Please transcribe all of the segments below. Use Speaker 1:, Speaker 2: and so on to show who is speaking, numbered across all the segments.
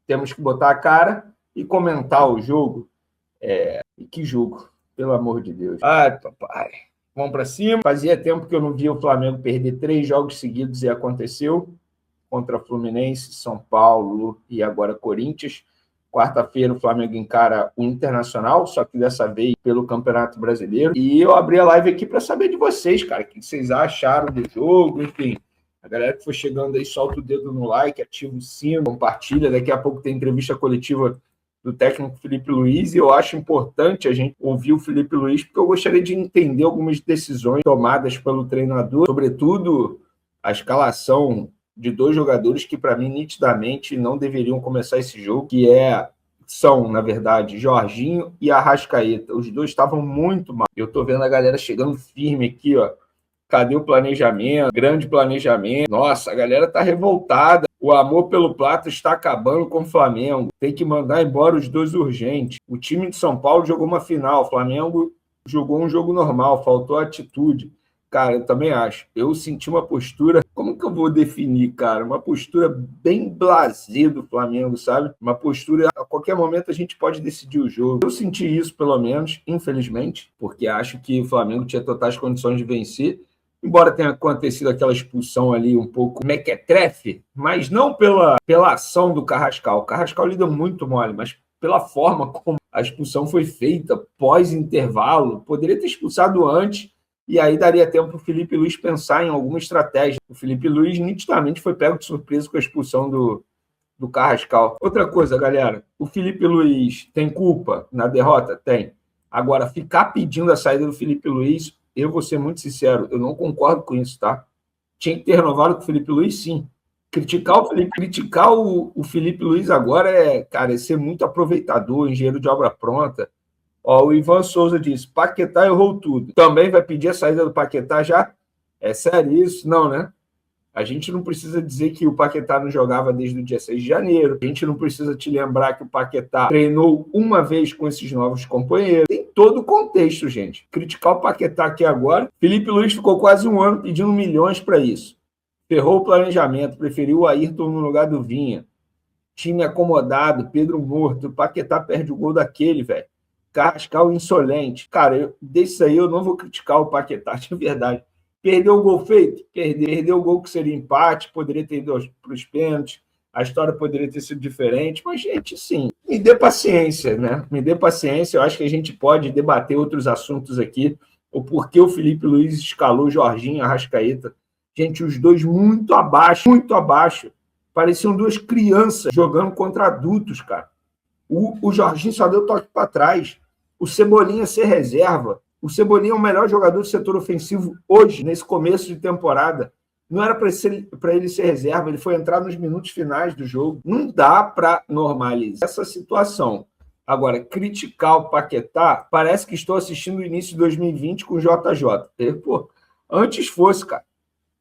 Speaker 1: temos que botar a cara e comentar o jogo. E que jogo, pelo amor de Deus. Ai, papai. Vamos para cima. Fazia tempo que eu não via o Flamengo perder 3 jogos seguidos e aconteceu. Contra Fluminense, São Paulo e agora Corinthians. Quarta-feira o Flamengo encara o Internacional, só que dessa vez pelo Campeonato Brasileiro. E eu abri a live aqui para saber de vocês, cara, o que vocês acharam do jogo, enfim. A galera que for chegando aí, solta o dedo no like, ativa o sino, compartilha. Daqui a pouco tem entrevista coletiva do técnico Felipe Luiz, e eu acho importante a gente ouvir o Felipe Luiz, porque eu gostaria de entender algumas decisões tomadas pelo treinador, sobretudo a escalação de 2 jogadores que, para mim, nitidamente não deveriam começar esse jogo, que são, na verdade, Jorginho e Arrascaeta. Os dois estavam muito mal. Eu tô vendo a galera chegando firme aqui, ó. Cadê o planejamento? Grande planejamento. Nossa, a galera tá revoltada. O amor pelo Plata está acabando com o Flamengo. Tem que mandar embora os 2 urgentes. O time de São Paulo jogou uma final. O Flamengo jogou um jogo normal. Faltou atitude. Cara, eu também acho. Eu senti uma postura... Como que eu vou definir, cara? Uma postura bem blasé do Flamengo, sabe? Uma postura... A qualquer momento a gente pode decidir o jogo. Eu senti isso, pelo menos, infelizmente, porque acho que o Flamengo tinha totais condições de vencer. Embora tenha acontecido aquela expulsão ali um pouco mequetrefe, mas não pela ação do Carrascal. O Carrascal lida muito mole, mas pela forma como a expulsão foi feita pós-intervalo. Poderia ter expulsado antes, e aí daria tempo para o Felipe Luiz pensar em alguma estratégia. O Felipe Luiz nitidamente foi pego de surpresa com a expulsão do Carrascal. Outra coisa, galera, o Felipe Luiz tem culpa na derrota? Tem. Agora, ficar pedindo a saída do Felipe Luiz, eu vou ser muito sincero, eu não concordo com isso, tá? Tinha que ter renovado com o Felipe Luiz, sim. Criticar o Felipe Luiz agora é ser muito aproveitador, engenheiro de obra pronta. Ó, o Ivan Souza disse, Paquetá errou tudo. Também vai pedir a saída do Paquetá já? É sério isso? Não, né? A gente não precisa dizer que o Paquetá não jogava desde o dia 6 de janeiro. A gente não precisa te lembrar que o Paquetá treinou uma vez com esses novos companheiros. Tem todo o contexto, gente. Criticar o Paquetá aqui agora. Felipe Luiz ficou quase um ano pedindo milhões para isso. Ferrou o planejamento, preferiu o Ayrton no lugar do Vinha. Time acomodado, Pedro morto. O Paquetá perde o gol daquele, velho. Carrascal insolente. Cara, desse aí eu não vou criticar o Paquetá, de verdade. Perdeu o gol feito? Perdeu o gol que seria empate, poderia ter ido para os pênaltis, a história poderia ter sido diferente, mas, gente, sim, me dê paciência, né? Me dê paciência, eu acho que a gente pode debater outros assuntos aqui, o porquê o Felipe Luiz escalou Jorginho e Arrascaeta. Gente, os dois muito abaixo. Pareciam 2 crianças jogando contra adultos, cara. O Jorginho só deu toque para trás. O Cebolinha ser reserva. O Cebolinha é o melhor jogador do setor ofensivo hoje, nesse começo de temporada. Não era para ele ser reserva, ele foi entrar nos minutos finais do jogo. Não dá para normalizar essa situação. Agora, criticar o Paquetá, parece que estou assistindo o início de 2020 com o JJ. Pô, antes fosse, cara.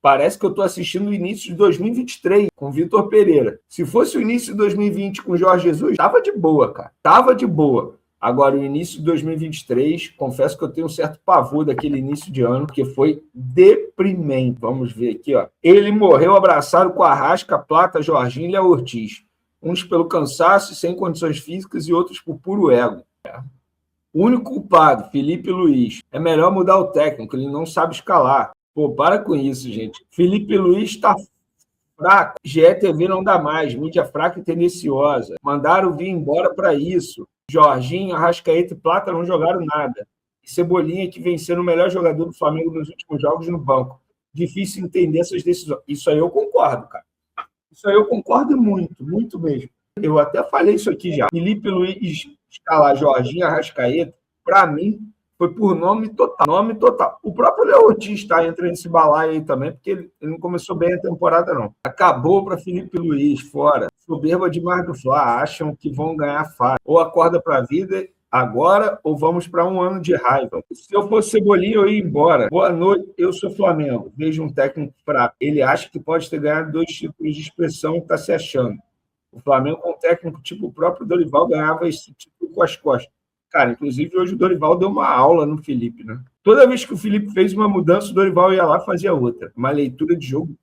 Speaker 1: Parece que eu estou assistindo o início de 2023 com o Vitor Pereira. Se fosse o início de 2020 com o Jorge Jesus, tava de boa, cara. Tava de boa. Agora, o início de 2023, confesso que eu tenho um certo pavor daquele início de ano, porque foi deprimente. Vamos ver aqui, ó. Ele morreu abraçado com Arrasca, Plata, Jorginho e Léo Ortiz. Uns pelo cansaço e sem condições físicas e outros por puro ego. O único culpado, Felipe Luiz. É melhor mudar o técnico, ele não sabe escalar. Pô, para com isso, gente. Felipe Luiz está fraco. GETV não dá mais. Mídia fraca e tendenciosa. Mandaram vir embora para isso. Jorginho, Arrascaeta e Plata não jogaram nada. E Cebolinha, que venceu o melhor jogador do Flamengo nos últimos jogos no banco. Difícil entender essas decisões. Isso aí eu concordo, cara. Isso aí eu concordo muito, muito mesmo. Eu até falei isso aqui já. Felipe Luiz escalar Jorginho, Arrascaeta, para mim, foi por nome total. Nome total. O próprio Léo Ortiz entra nesse balaio aí também, porque ele não começou bem a temporada, não. Acabou para Felipe Luiz, fora. Soberba demais do Fla, acham que vão ganhar fácil. Ou acorda para a vida agora, ou vamos para um ano de raiva. Se eu fosse Cebolinha, eu ia embora. Boa noite, eu sou Flamengo. Vejo um técnico fraco. Ele acha que pode ter ganhado 2 títulos de expressão e está se achando. O Flamengo, com um técnico tipo o próprio Dorival, ganhava esse título com as costas. Cara, inclusive hoje o Dorival deu uma aula no Felipe, né? Toda vez que o Felipe fez uma mudança, o Dorival ia lá e fazia outra. Uma leitura de jogo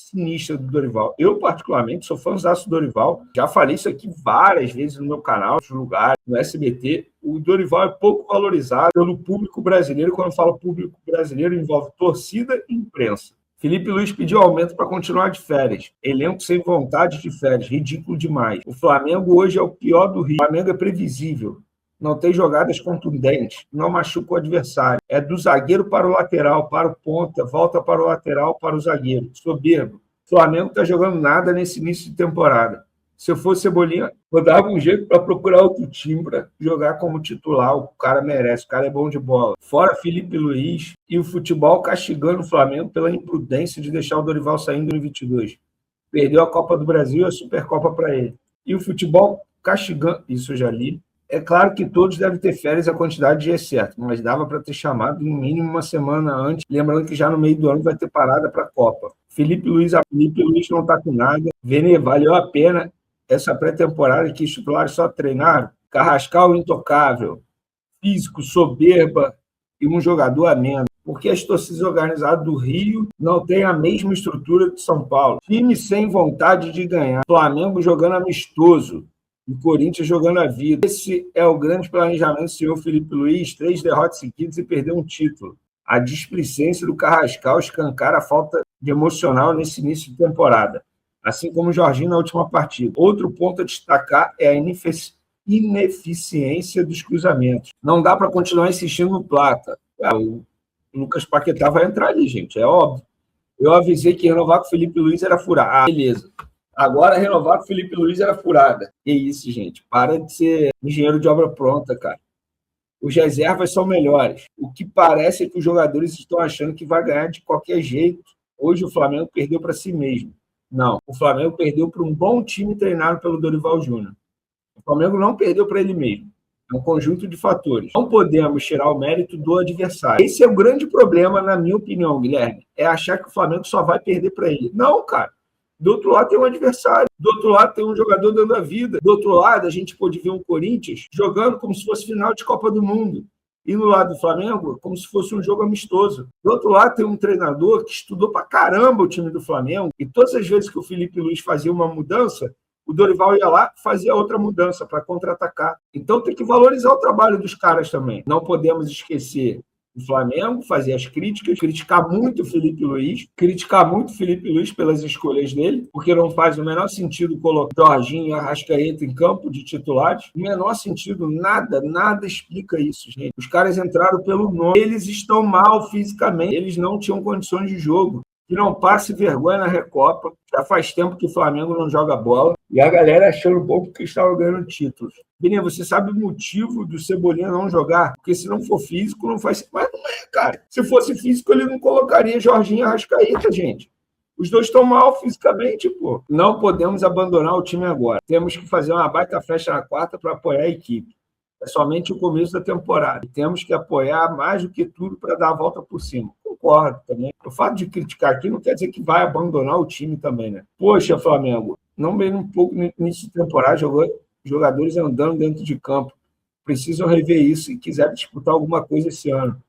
Speaker 1: sinistra do Dorival. Eu, particularmente, sou fãzaço do Dorival. Já falei isso aqui várias vezes no meu canal, nos lugares, no SBT. O Dorival é pouco valorizado pelo público brasileiro. Quando eu falo público brasileiro, envolve torcida e imprensa. Felipe Luiz pediu aumento para continuar de férias. Elenco sem vontade de férias. Ridículo demais. O Flamengo hoje é o pior do Rio. O Flamengo é previsível. Não tem jogadas contundentes, não machuca o adversário. É do zagueiro para o lateral, para o ponta, volta para o lateral, para o zagueiro. Soberbo. O Flamengo está jogando nada nesse início de temporada. Se eu fosse Cebolinha, eu dava um jeito para procurar outro time para jogar como titular. O cara merece, o cara é bom de bola. Fora Felipe Luiz e o futebol castigando o Flamengo pela imprudência de deixar o Dorival sair em 2022. Perdeu a Copa do Brasil e a Supercopa para ele. E o futebol castigando, isso eu já li. É claro que todos devem ter férias, a quantidade já é certa, mas dava para ter chamado no mínimo uma semana antes, lembrando que já no meio do ano vai ter parada para a Copa. Felipe Luiz não está com nada. Vene, valeu a pena essa pré-temporada que os titulares só treinaram. Carrascal intocável, físico, soberba e um jogador a menos. Porque as torcidas organizadas do Rio não têm a mesma estrutura de São Paulo. Time sem vontade de ganhar. Flamengo jogando amistoso. O Corinthians jogando a vida. Esse é o grande planejamento do senhor Felipe Luiz. 3 derrotas seguidas e perder um título. A displicência do Carrascal escancara a falta de emocional nesse início de temporada, assim como o Jorginho na última partida. Outro ponto a destacar é a ineficiência dos cruzamentos. Não dá para continuar insistindo no Plata. O Lucas Paquetá vai entrar ali, gente, é óbvio. Eu avisei que renovar com o Felipe Luiz era furada. Beleza. Agora, renovar com o Felipe Luiz era furada. Que isso, gente. Para de ser engenheiro de obra pronta, cara. Os reservas são melhores. O que parece é que os jogadores estão achando que vai ganhar de qualquer jeito. Hoje o Flamengo perdeu para si mesmo. Não. O Flamengo perdeu para um bom time treinado pelo Dorival Júnior. O Flamengo não perdeu para ele mesmo. É um conjunto de fatores. Não podemos tirar o mérito do adversário. Esse é o grande problema, na minha opinião, Guilherme. É achar que o Flamengo só vai perder para ele. Não, cara. Do outro lado tem um adversário, do outro lado tem um jogador dando a vida, do outro lado a gente pôde ver um Corinthians jogando como se fosse final de Copa do Mundo, e no lado do Flamengo como se fosse um jogo amistoso. Do outro lado tem um treinador que estudou pra caramba o time do Flamengo, e todas as vezes que o Felipe Luiz fazia uma mudança, o Dorival ia lá e fazia outra mudança para contra-atacar. Então tem que valorizar o trabalho dos caras também. Não podemos esquecer o Flamengo, fazer as críticas, criticar muito o Felipe Luiz pelas escolhas dele, porque não faz o menor sentido colocar Jorginho e Arrascaeta em campo de titulares. O menor sentido, nada explica isso, gente. Os caras entraram pelo nome, eles estão mal fisicamente, eles não tinham condições de jogo. Que não passe vergonha na Recopa. Já faz tempo que o Flamengo não joga bola. E a galera achando bom porque estava ganhando títulos. Vini, você sabe o motivo do Cebolinha não jogar? Porque se não for físico, não faz... Mas não é, cara. Se fosse físico, ele não colocaria Jorginho e Arrascaeta, gente. Os dois estão mal fisicamente, pô. Não podemos abandonar o time agora. Temos que fazer uma baita festa na quarta para apoiar a equipe. É somente o começo da temporada. E temos que apoiar mais do que tudo para dar a volta por cima. Concordo também. O fato de criticar aqui não quer dizer que vai abandonar o time também, né? Poxa, Flamengo, não veio um pouco no início de temporada, jogadores andando dentro de campo. Precisam rever isso e quiserem disputar alguma coisa esse ano.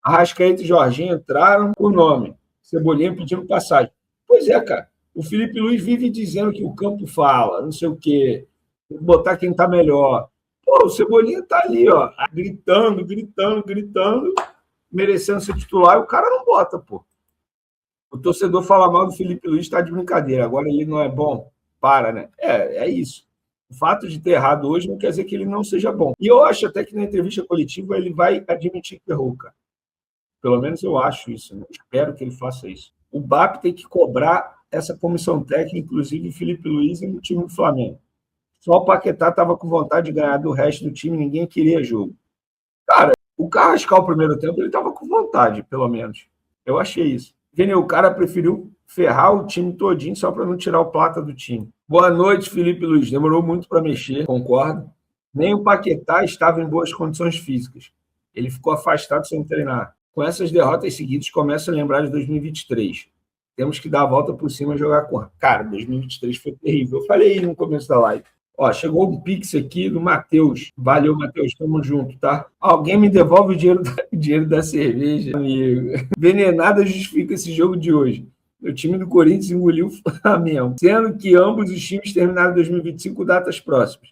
Speaker 1: Arrascaeta e Jorginho entraram por nome. Cebolinha pedindo passagem. Pois é, cara. O Felipe Luiz vive dizendo que o campo fala, não sei o quê. Tem que botar quem tá melhor. Pô, o Cebolinha tá ali, ó, gritando, merecendo ser titular, e o cara não bota, pô. O torcedor fala mal do Felipe Luiz, tá de brincadeira. Agora ele não é bom. Para, né? É isso. O fato de ter errado hoje não quer dizer que ele não seja bom. E eu acho até que na entrevista coletiva ele vai admitir que errou, cara. Pelo menos eu acho isso, né? Espero que ele faça isso. O BAP tem que cobrar essa comissão técnica, inclusive o Felipe Luiz e o time do Flamengo. Só o Paquetá estava com vontade de ganhar do resto do time, ninguém queria jogo. Cara, o Carrascal, no primeiro tempo, ele estava com vontade, pelo menos. Eu achei isso. Vini, o cara preferiu ferrar o time todinho só para não tirar o Plata do time. Boa noite, Felipe Luiz. Demorou muito para mexer, concordo. Nem o Paquetá estava em boas condições físicas. Ele ficou afastado sem treinar. Com essas derrotas seguidas, começa a lembrar de 2023. Temos que dar a volta por cima e jogar com... Cara, 2023 foi terrível. Eu falei no começo da live. Ó, chegou um pix aqui do Matheus. Valeu, Matheus. Tamo junto, tá? Alguém me devolve o dinheiro da cerveja, amigo. Venenada justifica esse jogo de hoje. O time do Corinthians engoliu o Flamengo, sendo que ambos os times terminaram 2025 datas próximas.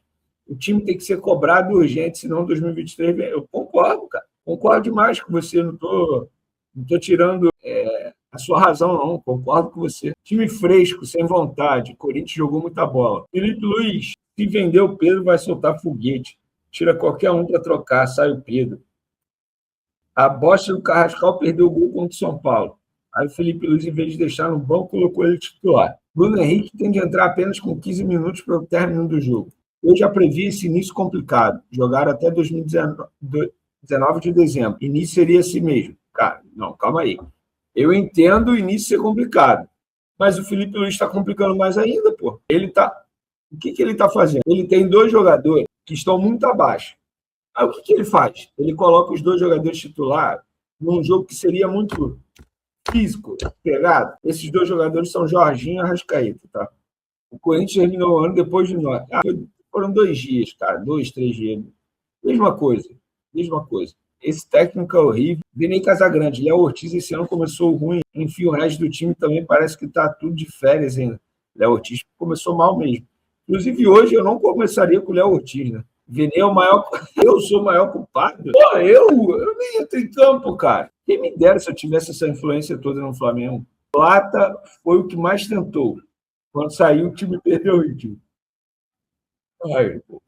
Speaker 1: O time tem que ser cobrado urgente, senão 2023 vem. Eu concordo, cara. Concordo demais com você. Não tô tirando a sua razão, não. Concordo com você. Time fresco, sem vontade. O Corinthians jogou muita bola. Felipe Luiz, se vender o Pedro, vai soltar foguete. Tira qualquer um para trocar, sai o Pedro. A bosta do Carrascal perdeu o gol contra o São Paulo. Aí o Felipe Luiz, em vez de deixar no banco, colocou ele titular. Bruno Henrique tem de entrar apenas com 15 minutos para o término do jogo. Eu já previ esse início complicado. Jogaram até 2019 de dezembro. Início seria assim mesmo. Cara, não, calma aí. Eu entendo o início ser complicado. Mas o Felipe Luiz está complicando mais ainda, pô. O que ele está fazendo? Ele tem 2 jogadores que estão muito abaixo. Aí o que ele faz? Ele coloca os 2 jogadores titulares num jogo que seria muito físico, pegado. Esses 2 jogadores são Jorginho e Arrascaeta, tá? O Corinthians terminou o ano depois de nós. Foram 2 dias, cara. 2, 3 dias. Mesma coisa. Esse técnico é horrível. Vinei Casagrande. Léo Ortiz esse ano começou ruim. Enfim, o resto do time também parece que tá tudo de férias ainda. Léo Ortiz começou mal mesmo. Inclusive, hoje eu não começaria com o Léo Ortiz, né? Vinei é o maior. Eu sou o maior culpado. Pô, eu nem entro em campo, cara. Quem me dera se eu tivesse essa influência toda no Flamengo. Plata foi o que mais tentou. Quando saiu, o time perdeu o ritmo. Ai, pô.